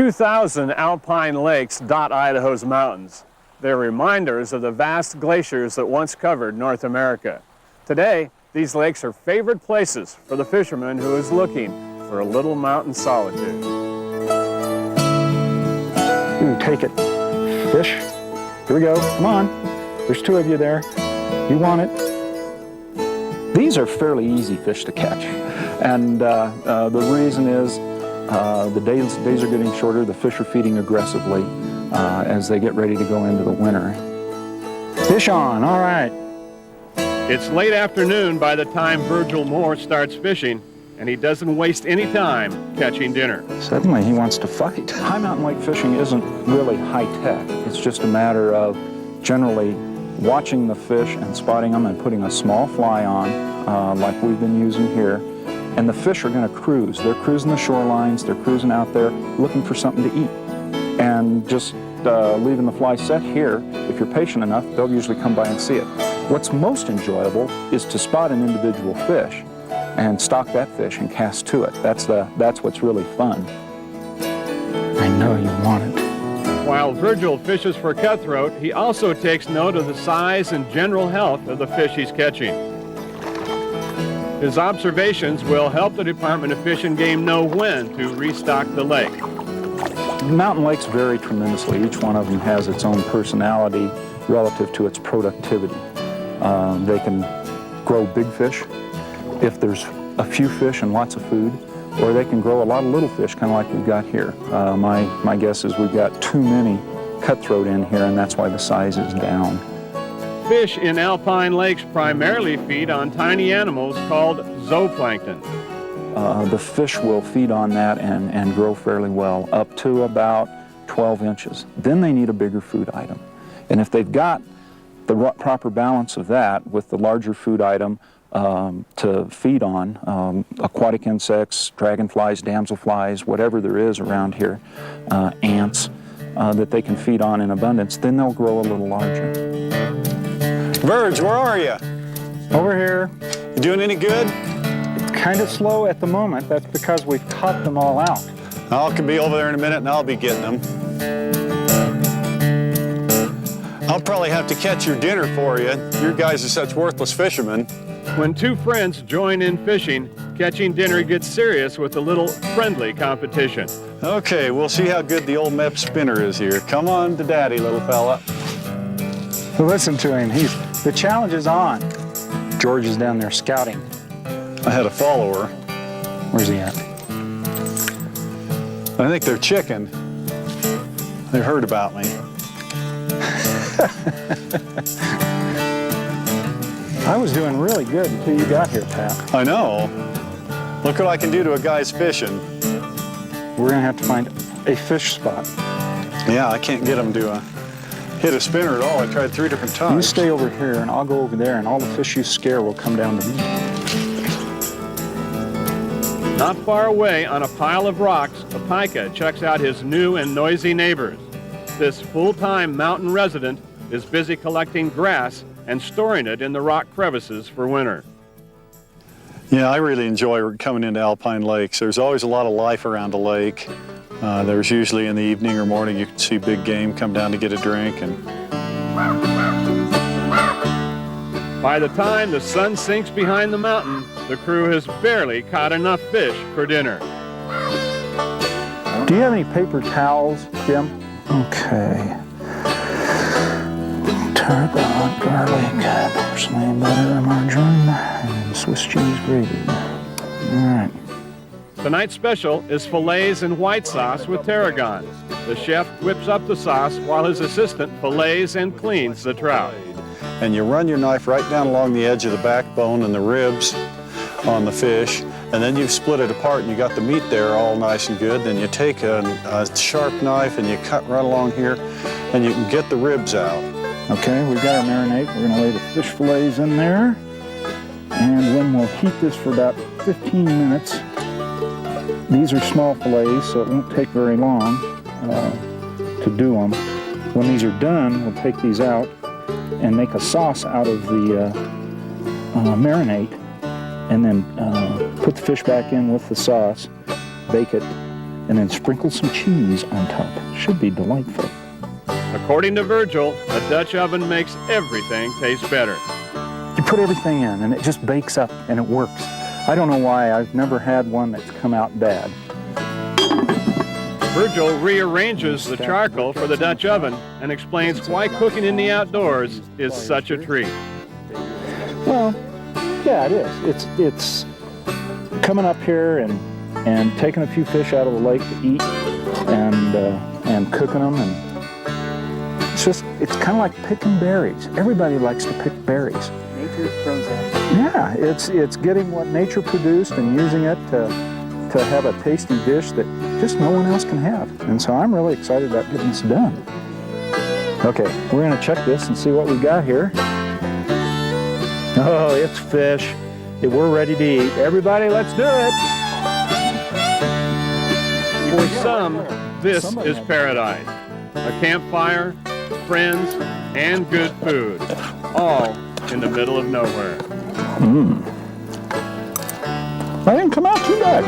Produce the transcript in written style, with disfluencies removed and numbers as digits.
2,000 alpine lakes dot Idaho's mountains. They're reminders of the vast glaciers that once covered North America. Today, these lakes are favorite places for the fisherman who is looking for a little mountain solitude. Ooh, take it. Fish. Here we go. Come on. There's two of you there. You want it? These are fairly easy fish to catch. And the reason is the days are getting shorter. The fish are feeding aggressively as they get ready to go into the winter. Fish on. All right. It's late afternoon by the time Virgil Moore starts fishing, and he doesn't waste any time catching dinner. Suddenly he wants to fight. High mountain lake fishing isn't really high-tech. It's just a matter of generally watching the fish and spotting them and putting a small fly on, like we've been using here. And the fish are going to cruise. They're cruising the shorelines. They're cruising out there looking for something to eat. And just leaving the fly set here, if you're patient enough, they'll usually come by and see it. What's most enjoyable is to spot an individual fish and stalk that fish and cast to it. That's what's really fun. I know you want it. While Virgil fishes for cutthroat, he also takes note of the size and general health of the fish he's catching. His observations will help the Department of Fish and Game know when to restock the lake. Mountain lakes vary tremendously. Each one of them has its own personality relative to its productivity. They can grow big fish if there's a few fish and lots of food, or they can grow a lot of little fish, kind of like we've got here. My guess is we've got too many cutthroat in here, and that's why the size is down. Fish in alpine lakes primarily feed on tiny animals called zooplankton. The fish will feed on that and grow fairly well, up to about 12 inches. Then they need a bigger food item. And if they've got the proper balance of that with the larger food item to feed on, aquatic insects, dragonflies, damselflies, whatever there is around here, ants that they can feed on in abundance, then they'll grow a little larger. Verge, where are you? Over here. You doing any good? It's kind of slow at the moment. That's because we've taught them all out. I can be over there in a minute and I'll be getting them. I'll probably have to catch your dinner for you. You guys are such worthless fishermen. When two friends join in fishing, catching dinner gets serious with a little friendly competition. Okay, we'll see how good the old Mep spinner is here. Come on to daddy, little fella. Listen to him. The challenge is on. George is down there scouting. I had a follower. Where's he at? I think they're chicken. They heard about me. I was doing really good until you got here, Pat. I know. Look what I can do to a guy's fishing. We're going to have to find a fish spot. Yeah, I can't get him to hit a spinner at all. I tried 3 different times. You stay over here and I'll go over there, and all the fish you scare will come down to me. Not far away on a pile of rocks, a pika checks out his new and noisy neighbors. This full-time mountain resident is busy collecting grass and storing it in the rock crevices for winter. Yeah, I really enjoy coming into alpine lakes. There's always a lot of life around a lake. There's usually in the evening or morning you can see big game come down to get a drink. And by the time the sun sinks behind the mountain, the crew has barely caught enough fish for dinner. Do you have any paper towels, Jim? Okay. Tarragon, garlic, porcelain butter, margarine, and Swiss cheese gravy. All right. Tonight's special is fillets and white sauce with tarragon. The chef whips up the sauce while his assistant fillets and cleans the trout. And you run your knife right down along the edge of the backbone and the ribs on the fish, and then you've split it apart and you got the meat there all nice and good. Then you take a sharp knife and you cut right along here and you can get the ribs out. Okay, we've got our marinade. We're gonna lay the fish fillets in there, and then we'll heat this for about 15 minutes. These are small fillets, so it won't take very long to do them. When these are done, we'll take these out and make a sauce out of the marinade, and then put the fish back in with the sauce, bake it, and then sprinkle some cheese on top. Should be delightful. According to Virgil, a Dutch oven makes everything taste better. You put everything in and it just bakes up and it works. I don't know why, I've never had one that's come out bad. Virgil rearranges the charcoal for the Dutch oven and explains why cooking in the outdoors is such a treat. Well, yeah, it is. It's coming up here and taking a few fish out of the lake to eat and cooking them, and it's kind of like picking berries. Everybody likes to pick berries. Nature throws out. Yeah, it's getting what nature produced and using it to have a tasty dish that just no one else can have. And so I'm really excited about getting this done. Okay, we're gonna check this and see what we got here. Oh, it's fish. We're ready to eat. Everybody, let's do it. For some, this is paradise. A campfire, friends, and good food, all in the middle of nowhere. That didn't come out too bad.